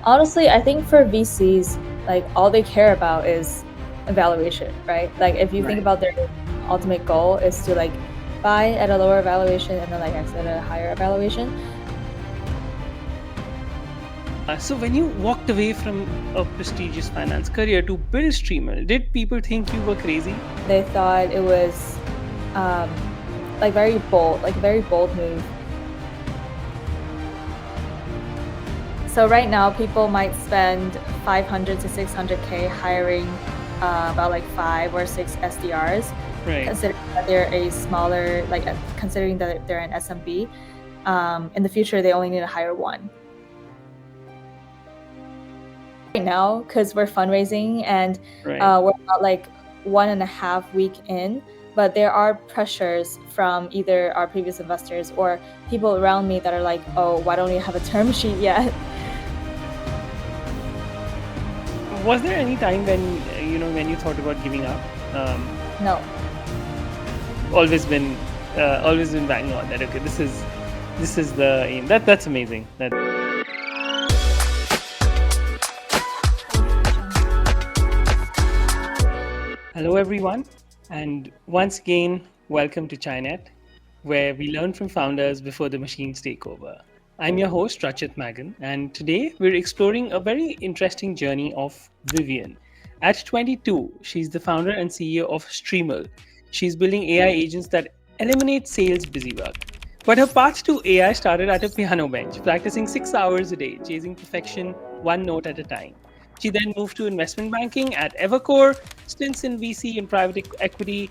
Honestly, I think for VCs, like all they care about is evaluation, right? Like if you think Right. about their ultimate goal is to like buy at a lower valuation and then like exit at a higher valuation. So when you walked away from a prestigious finance career to build Streaml, did people think you were crazy? They thought it was um, like very bold, like a very bold move. So right now, people might spend 500 to 600K hiring about like 5 or 6 SDRs, Right. considering that they're a smaller, like considering that they're an SMB. In the future, they only need to hire one. Right now, because we're fundraising and Right. we're about like 1.5 week in, but there are pressures from either our previous investors or people around me that are like, oh, why don't you have a term sheet yet? Was there any time when when you thought about giving up? No. Always been banging on that. Okay, this is the aim. That's amazing. That. Hello everyone, and once again, welcome to Chinet, where we learn from founders before the machines take over. I'm your host, Rachit Magon, and today we're exploring a very interesting journey of Vivian. At 22, she's the founder and CEO of Streaml. She's building AI agents that eliminate sales busy work. But her path to AI started at a piano bench, practicing 6 hours a day, chasing perfection one note at a time. She then moved to investment banking at Evercore, stints in VC and private equity,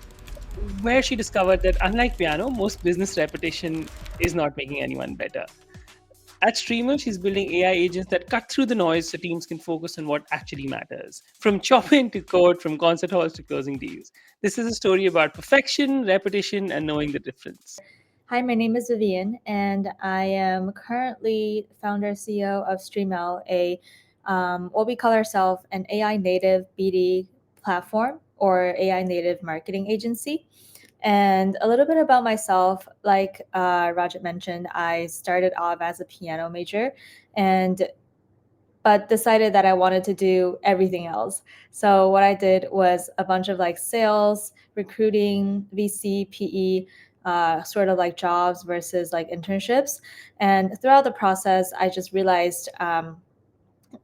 where she discovered that unlike piano, most business repetition is not making anyone better. At Streaml, she's building AI agents that cut through the noise so teams can focus on what actually matters. From chopping to code, from concert halls to closing deals. This is a story about perfection, repetition, and knowing the difference. Hi, my name is Vivian, and I am currently founder CEO of Streaml, a what we call ourselves an AI native BD platform or AI native marketing agency. And a little bit about myself, like Rajat mentioned, I started off as a piano major, and but decided that I wanted to do everything else. So what I did was a bunch of like sales, recruiting, VC, PE, sort of like jobs versus like internships. And throughout the process, I just realized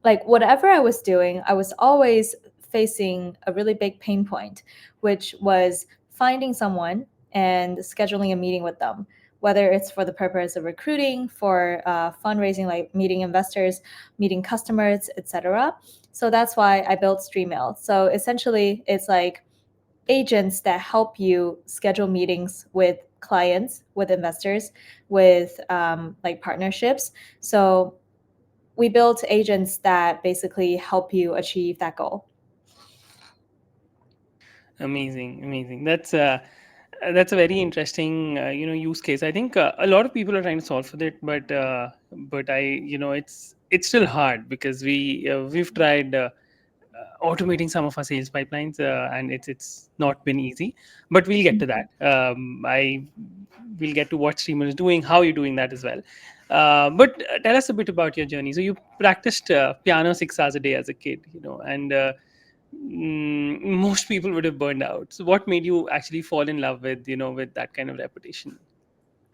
like whatever I was doing, I was always facing a really big pain point, which was finding someone and scheduling a meeting with them, whether it's for the purpose of recruiting, for fundraising, like meeting investors, meeting customers, etc. So that's why I built Streaml. So essentially, it's like agents that help you schedule meetings with clients, with investors, with like partnerships. So we built agents that basically help you achieve that goal. Amazing, amazing. That's a very interesting use case. I think a lot of people are trying to solve for it, but it's still hard because we've tried automating some of our sales pipelines, and it's not been easy. But we'll get to that. I will get to what Streamer is doing, how you're doing that as well. But tell us a bit about your journey. So you practiced piano 6 hours a day as a kid, and most people would have burned out. So what made you actually fall in love with with that kind of repetition?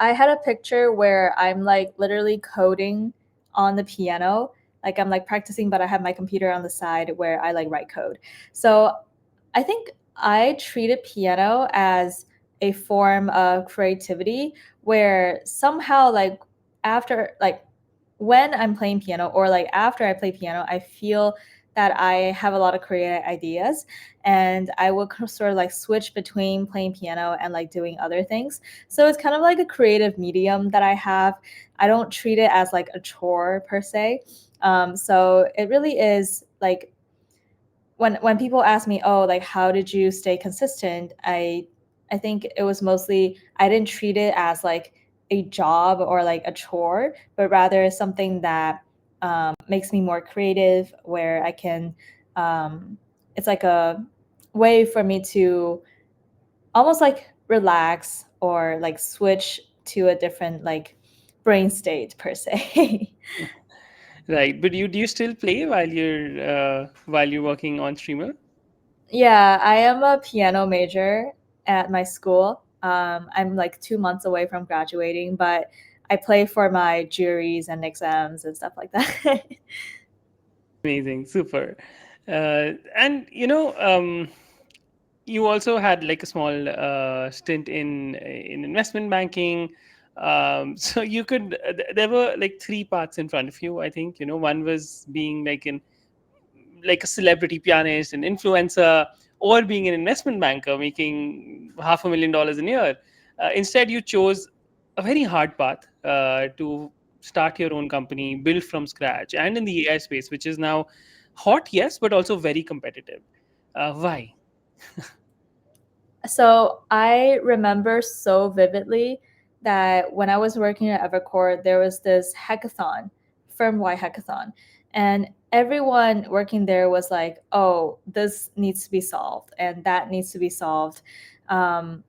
I had a picture where I'm like literally coding on the piano. Like I'm like practicing, but I have my computer on the side where I like write code. So I think I treated piano as a form of creativity where somehow like after like when I'm playing piano or like after I play piano, I feel that I have a lot of creative ideas and I will sort of like switch between playing piano and like doing other things. So it's kind of like a creative medium that I have. I don't treat it as like a chore per se. So it really is like when people ask me, oh, like how did you stay consistent? I think it was mostly I didn't treat it as like a job or like a chore, but rather something that makes me more creative, where I can. It's like a way for me to almost like relax or like switch to a different like brain state per se. Right. But do you still play while you're working on Streamer? Yeah, I am a piano major at my school. I'm like 2 months away from graduating, but I play for my juries and exams and stuff like that. Amazing, super. And you also had like a small stint in investment banking. So you could there were like three paths in front of you. I think one was being like a celebrity pianist, an influencer, or being an investment banker making $500,000 a year. Instead, you chose a very hard path to start your own company, build from scratch, and in the AI space, which is now hot, yes, but also very competitive. Why? So I remember so vividly that when I was working at Evercore, there was this hackathon, firm-wide hackathon, and everyone working there was like, "Oh, this needs to be solved, and that needs to be solved," um,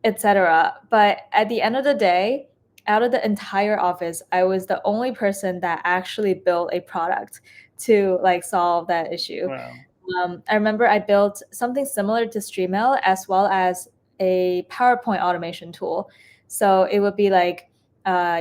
etc. But at the end of the day, out of the entire office, I was the only person that actually built a product to like solve that issue. Wow. I remember I built something similar to Streaml as well as a PowerPoint automation tool. So it would be like,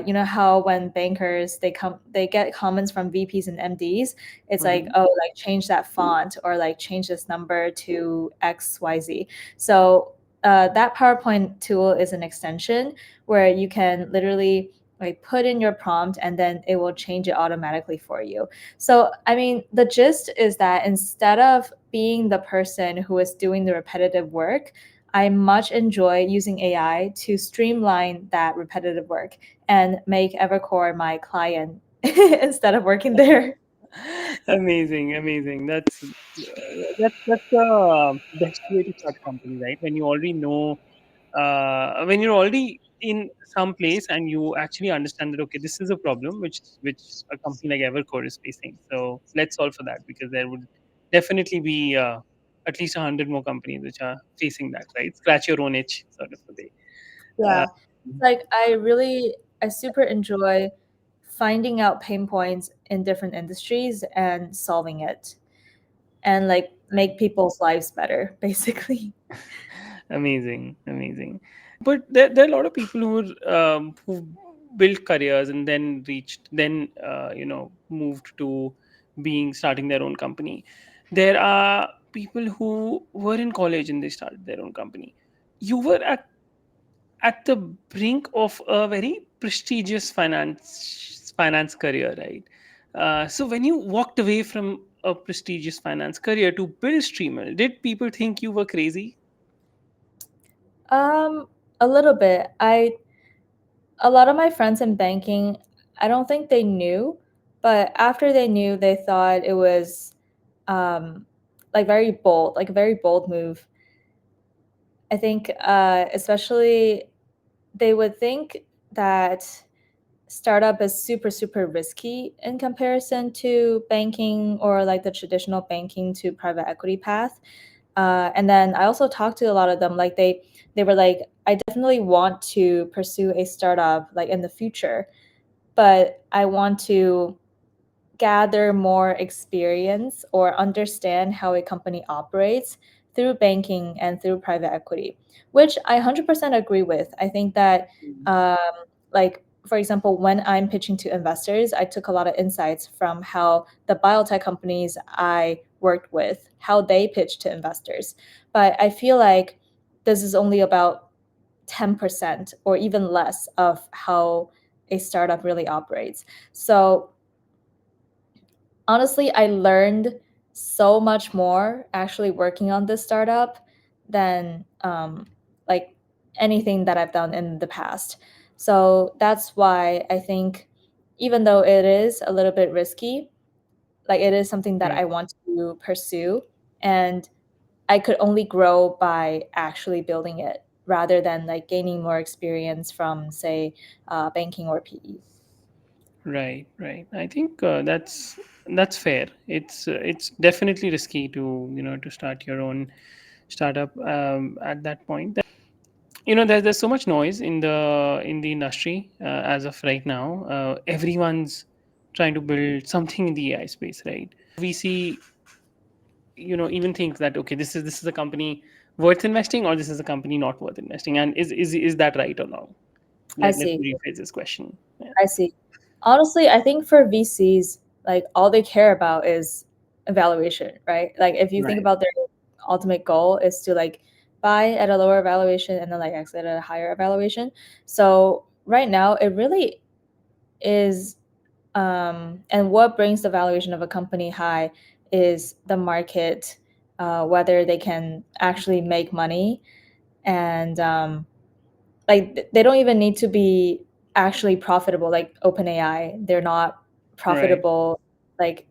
you know how when bankers they get comments from VPs and MDs, it's like, Mhm. oh, like change that font or like change this number to XYZ. So that PowerPoint tool is an extension where you can literally like put in your prompt and then it will change it automatically for you. So, I mean, the gist is that instead of being the person who is doing the repetitive work, I much enjoy using AI to streamline that repetitive work and make Evercore my client instead of working there. Amazing, amazing. That's the best way to start a company, right? When you're already in some place and you actually understand that, okay, this is a problem which a company like Evercore is facing. So let's solve for that, because there would definitely be at least 100 more companies which are facing that, right? Scratch your own itch, sort of a way. Uh, Yeah. Like I super enjoy finding out pain points in different industries and solving it and like make people's lives better, basically. Amazing, amazing. But there are a lot of people who built careers and then moved to being starting their own company. There are people who were in college and they started their own company. You were at the brink of a very prestigious finance career, right? So when you walked away from a prestigious finance career to build Streamer, did people think you were crazy? Um, a little bit. A lot of my friends in banking, I don't think they knew, but after they knew, they thought it was um, like very bold, like a very bold move. I think, especially, they would think that startup is super, super risky in comparison to banking or like the traditional banking to private equity path. And then I also talked to a lot of them, like they were like, I definitely want to pursue a startup like in the future, but I want to gather more experience or understand how a company operates through banking and through private equity, which I 100% agree with. I think that, um, like, for example, when I'm pitching to investors, I took a lot of insights from how the biotech companies I worked with, how they pitch to investors. But I feel like this is only about 10% or even less of how a startup really operates. So honestly, I learned so much more actually working on this startup than like anything that I've done in the past. So that's why I think even though it is a little bit risky, like it is something that Right. I want to pursue, and I could only grow by actually building it rather than like gaining more experience from say banking or PE. Right, right. I think that's fair. It's definitely risky to to start your own startup at that point. There's so much noise in the industry as of right now. Everyone's trying to build something in the AI space, right? We see, even think that okay, this is a company worth investing, or this is a company not worth investing, and is that right or no? I Let see. me rephrase this question. Yeah. I see. Honestly, I think for VCs, like all they care about is evaluation, right? Like if you think Right. about their ultimate goal is to like buy at a lower valuation and then like exit at a higher valuation. So right now it really is and what brings the valuation of a company high is the market, whether they can actually make money and like they don't even need to be actually profitable like OpenAI. They're not Right. profitable like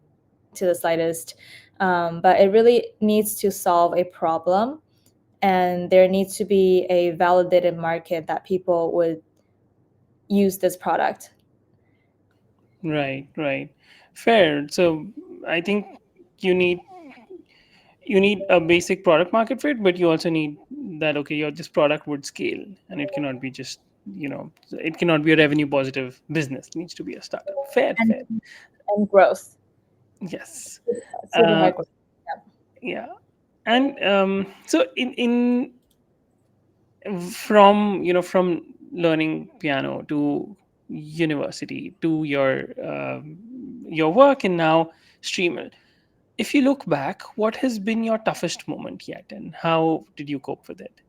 to the slightest. But it really needs to solve a problem and there needs to be a validated market that people would use this product. Right. Right. Fair. So I think you need you need a basic product market fit, but you also need that okay, your this product would scale, and it cannot be just it cannot be a revenue positive business. It needs to be a startup. Fair. and, Fair. and growth. Yes. Super high Uh, growth. yeah. And so in from from learning piano to university to your work and now streamer, if you look back, what has been your toughest moment yet and how did you cope with it?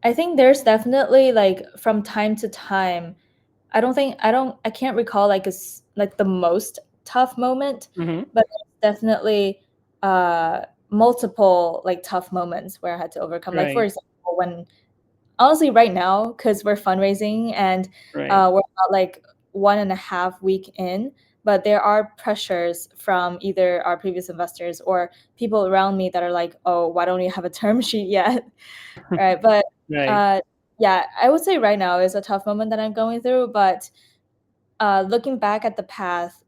I think there's definitely like from time to time. I can't recall like like the most tough moment, Hmm. but there's definitely uh multiple like tough moments where I had to overcome. Like for Right. example, when honestly right now because we're fundraising and Right. we're about like 1.5 week in, but there are pressures from either our previous investors or people around me that are like, oh, why don't you have a term sheet yet? Right. But Right. uh yeah, I would say right now is a tough moment that I'm going through, but looking back at the past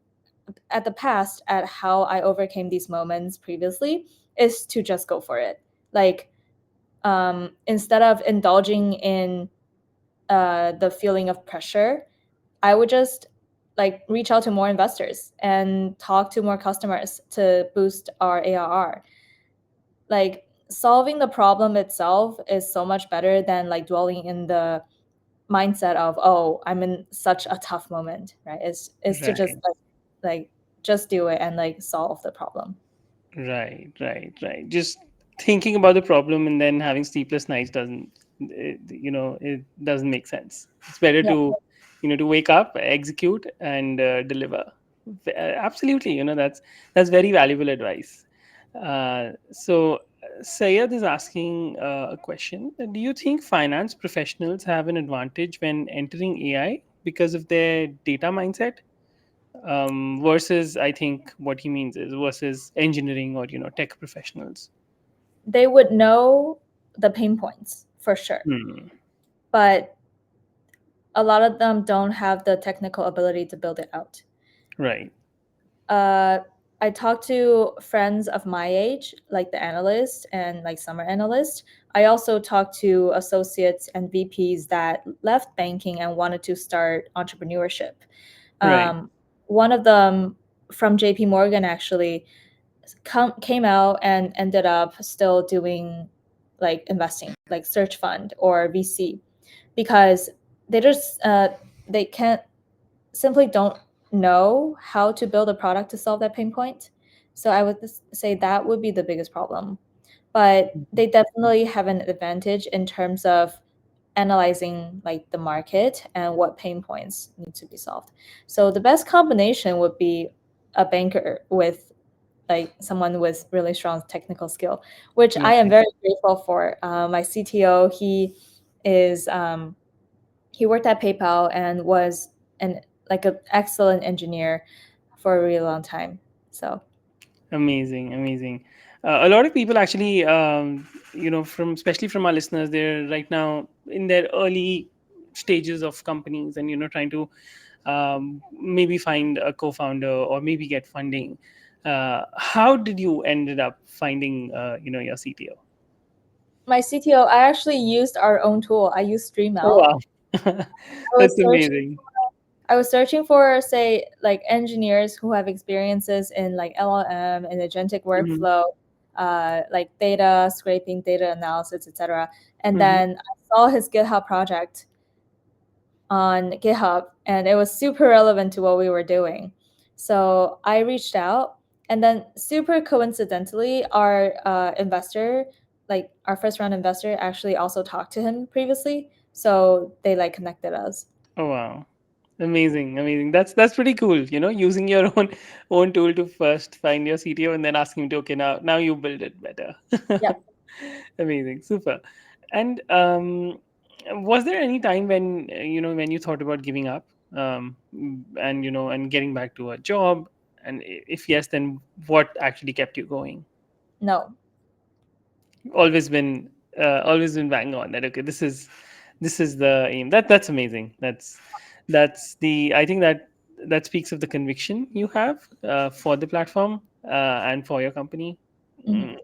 at how I overcame these moments previously is to just go for it. Like instead of indulging in the feeling of pressure, I would just like reach out to more investors and talk to more customers to boost our ARR. Like solving the problem itself is so much better than like dwelling in the mindset of, oh, I'm in such a tough moment, right? It's to just Right. like just do it and like solve the problem. Right, right, right. Just thinking about the problem and then having sleepless nights it doesn't make sense. It's better Yeah. to wake up, execute, and deliver. Absolutely, that's very valuable advice. So, Sayed is asking a question. Do you think finance professionals have an advantage when entering AI because of their data mindset? Versus I think what he means is versus engineering or tech professionals. They would know the pain points for sure, Hmm. but a lot of them don't have the technical ability to build it out. Right. uh, I talked to friends of my age, like the analyst and like summer analyst. I also talked to associates and VPs that left banking and wanted to start entrepreneurship. Right. One of them from JP Morgan actually came out and ended up still doing like investing, like search fund or VC, because they just they can't simply don't know how to build a product to solve that pain point. So I would say that would be the biggest problem. But they definitely have an advantage in terms of analyzing like the market and what pain points need to be solved. So the best combination would be a banker with like someone with really strong technical skill, which I am Right. very grateful for. My CTO, is he worked at PayPal and was an like an excellent engineer for a really long time. So Amazing. Amazing. A lot of people actually, from especially from our listeners, they're right now in their early stages of companies and trying to maybe find a co-founder or maybe get funding. How did you ended up finding your CTO? my CTO, I actually used our own tool. I used Oh Streaml. wow, I was that's searching amazing. I was searching for, say, like engineers who have experiences in like LLM and agentic Mhm. workflow, like data scraping, data analysis, etc. And Mhm. then I saw his GitHub project on GitHub, and it was super relevant to what we were doing. So I reached out, and then super coincidentally, our investor, like our first round investor, actually also talked to him previously. So they like connected us. Oh wow. Amazing, amazing. That's pretty cool. Using your own tool to first find your CTO and then asking him to, okay, now you build it better. Yep. Amazing, super. And was there any time when when you thought about giving up, and and getting back to a job? And if yes, then what actually kept you going? No. Always been bang on that. Okay, this is the aim. That's amazing. That's the I think that speaks of the conviction you have for the platform, and for your company. Mhm.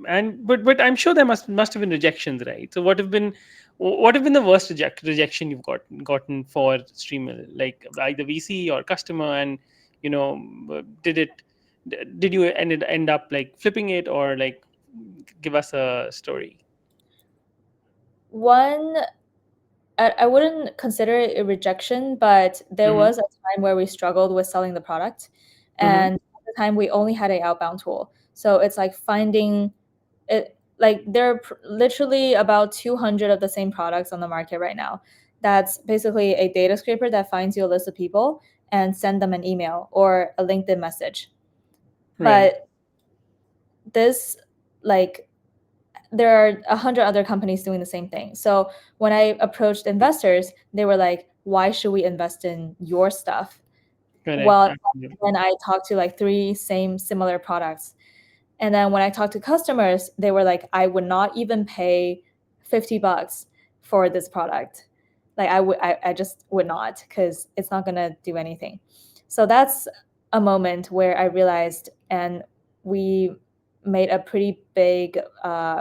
And but I'm sure there must have been rejections, right? So what have been the worst rejection you've gotten for Streaml, like either VC or customer? And you know did you end up like flipping it, or like give us a story? One, I wouldn't consider it a rejection, but there Mm-hmm. was a time where we struggled with selling the product. Mm-hmm. And at the time, we only had a outbound tool. So it's like finding it, like there are literally about 200 of the same products on the market right now. That's basically a data scraper that finds you a list of people and send them an email or a LinkedIn message. Right. But this, like, there are 100 other companies doing the same thing. So when I approached investors, they were like, why should we invest in your stuff? Correct. Well, Absolutely. when I talked to like three same similar products. And then when I talked to customers, they were like, I would not even pay $50 for this product. Like I just would not, because it's not gonna do anything. So that's a moment where I realized, and we made a pretty big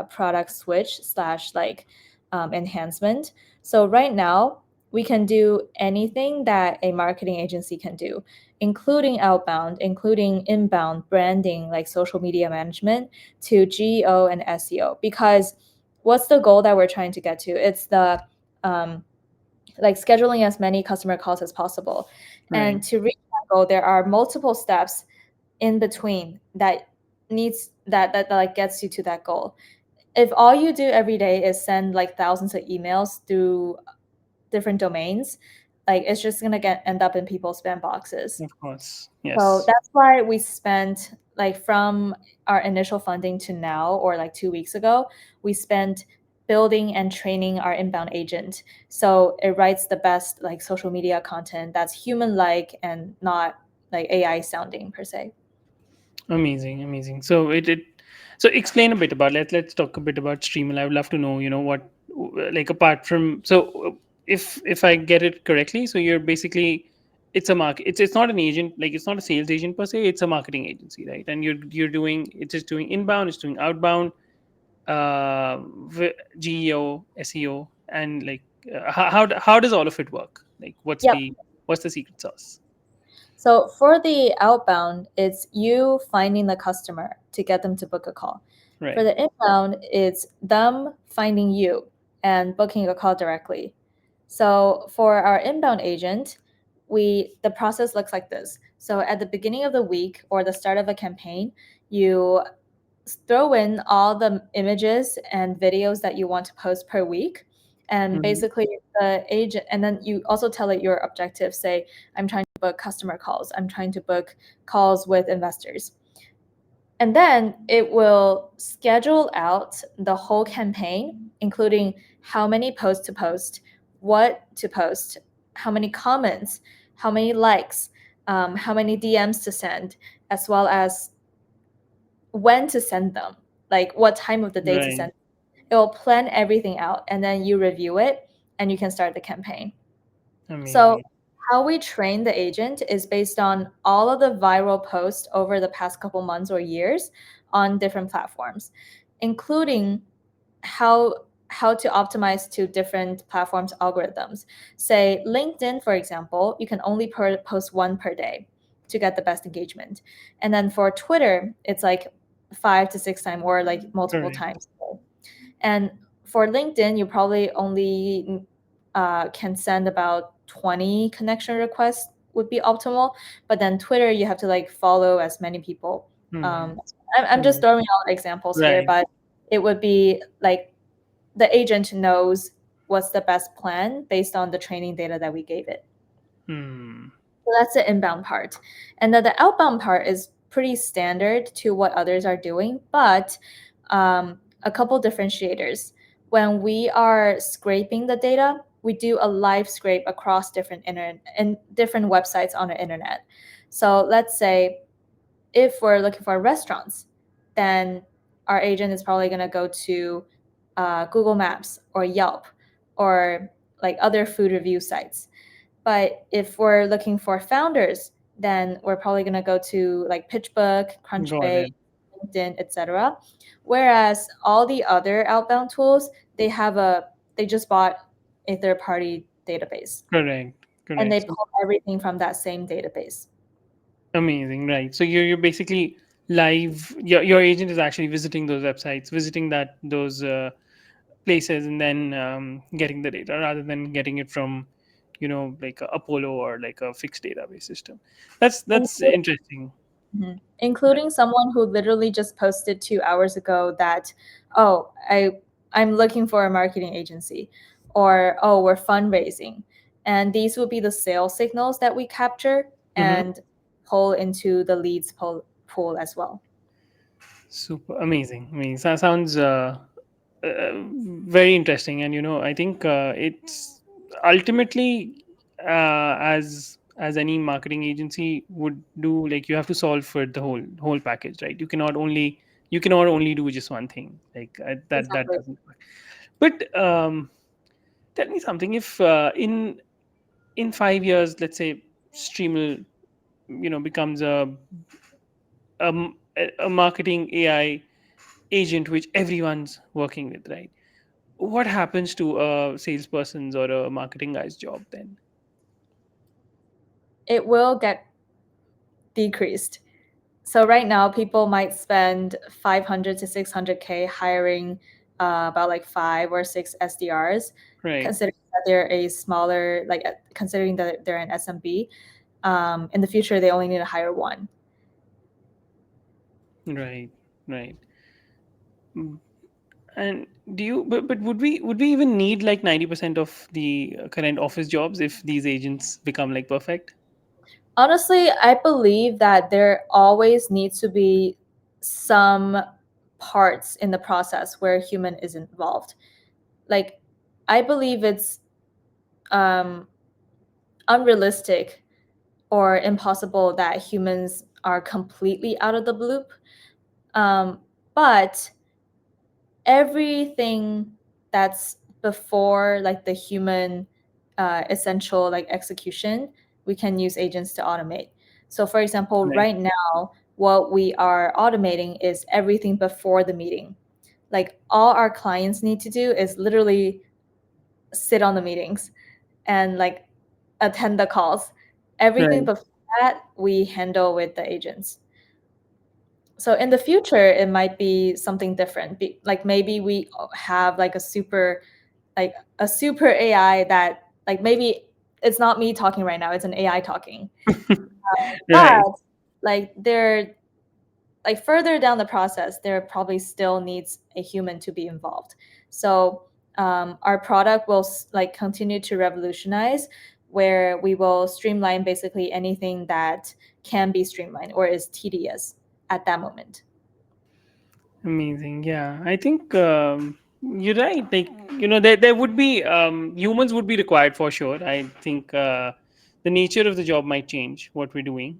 product switch slash like enhancement. So right now we can do anything that a marketing agency can do, including outbound, including inbound branding, like social media management, to GEO and SEO. Because what's the goal that we're trying to get to? It's the like scheduling as many customer calls as possible. Right. And to reach that goal, there are multiple steps in between that like gets you to that goal. If all you do every day is send like thousands of emails through different domains, like it's just gonna end up in people's spam boxes. Of course. So Yes. that's why we spent, like, from our initial funding to now, or like 2 weeks ago, we spent building and training our inbound agent. So it writes the best like social media content that's human like and not like AI sounding per se. Amazing, amazing. So explain a bit about, let's talk a bit about Streaml. I would love to know, what, like, apart from, if I get it correctly, so you're basically, it's a market, it's not an agent, like it's not a sales agent per se, it's a marketing agency, right? And you're doing, it's just doing inbound, it's doing outbound, GEO, SEO, and like, how does all of it work? Like, Yep. what's the secret sauce? So for the outbound, it's you finding the customer to get them to book a call. For Right. the inbound, it's them finding you and booking a call directly. So for our inbound agent, the process looks like this. So at the beginning of the week or the start of a campaign, you throw in all the images and videos that you want to post per week. And Mhm. basically the agent, and then you also tell it your objective. Say, I'm trying to book customer calls, I'm trying to book calls with investors. And then it will schedule out the whole campaign, including how many posts to post, what to post, how many comments, how many likes, how many DMs to send, as well as when to send them, like what time of the day to Right. send. It will plan everything out, and then you review it and you can start the campaign. So Amazing. how we train the agent is based on all of the viral posts over the past couple months or years on different platforms, including how how to optimize to different platforms algorithms. Say LinkedIn, for example, you can only post one per day to get the best engagement. And then for Twitter, it's like 5 to 6 times or like multiple Correct. times. And for LinkedIn, you probably only can send about 20 connection requests would be optimal. But then Twitter, you have to like follow as many people. Hmm. I'm just Right. throwing out examples here, Right. but it would be like the agent knows what's the best plan based on the training data that we gave it. Hmm. So that's the inbound part. And then the outbound part is pretty standard to what others are doing, but a couple differentiators. When we are scraping the data, we do a live scrape across different internet and different websites on the internet. So let's say if we're looking for restaurants, then our agent is probably going to go to Google Maps or Yelp or like other food review sites. But if we're looking for founders, then we're probably going to go to like PitchBook, Got Crunchbase, it. LinkedIn, etc. Whereas all the other outbound tools, they just bought a third-party database Correct. and they Correct. So pull everything from that same database. amazing. Right. So you're basically live. Your agent is actually visiting those websites, visiting those places, and then getting the data rather than getting it from, like a Apollo or like a fixed database system. That's interesting. Mhm. Including someone who literally just posted 2 hours ago that, oh, I'm looking for a marketing agency, or oh, we're fundraising, and these will be the sales signals that we capture Hmm. and pull into the leads pool as well. Super amazing. I mean, that sounds very interesting, and I think it's ultimately, as any marketing agency would do, like you have to solve for the whole package, right? You cannot only do just one thing, like that Exactly. doesn't work. But tell me something. If in 5 years, let's say, Streaml becomes a marketing AI agent which everyone's working with, right? What happens to a salesperson's or a marketing guy's job then? It will get decreased. So right now, people might spend 500 to 600K hiring about like 5 or 6 SDRs, Right. considering that they're a smaller, like considering that they're an SMB. In the future, they only need to hire one. Right. Right. Mm. And but would we even need like 90% of the current office jobs if these agents become like perfect? Honestly, I believe that there always needs to be some parts in the process where human is involved. Like, I believe it's um, unrealistic or impossible that humans are completely out of the loop. Um, but everything that's before like the human essential like execution, we can use agents to automate. So for example, Right. right now, what we are automating is everything before the meeting. Like all our clients need to do is literally sit on the meetings and like attend the calls. Everything Right. before that we handle with the agents. So in the future, it might be something different. Like maybe we have like a super AI that like maybe it's not me talking right now, it's an AI talking. Right. But like they're like further down the process, there probably still needs a human to be involved. So our product will like continue to revolutionize, where we will streamline basically anything that can be streamlined or is tedious at that moment. Amazing. Yeah, I think you're right. Like, there would be humans would be required for sure. I think the nature of the job might change what we're doing.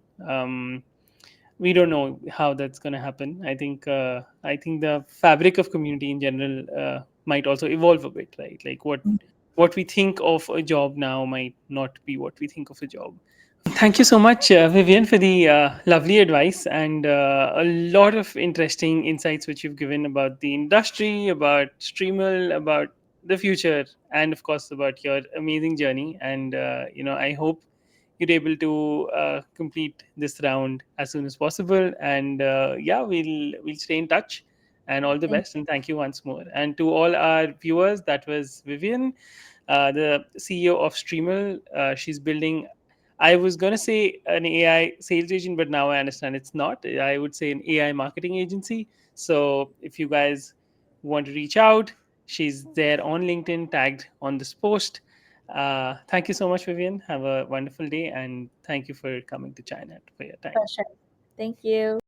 We don't know how that's going to happen. I think the fabric of community in general might also evolve a bit, right? Like what we think of a job now might not be what we think of a job. Thank you so much, Vivian, for the lovely advice and a lot of interesting insights which you've given about the industry, about Streaml, about the future, and of course about your amazing journey. And I hope you're able to complete this round as soon as possible. And yeah, we'll stay in touch. And all the Thank best. And thank you once more. And to all our viewers, that was Vivian, the CEO of Streaml. She's building, I was going to say an AI sales agent, but now I understand it's not. I would say an AI marketing agency. So if you guys want to reach out, she's there on LinkedIn, tagged on this post. Thank you so much, Vivian. Have a wonderful day. And thank you for coming to China for your time. Pleasure. Thank you.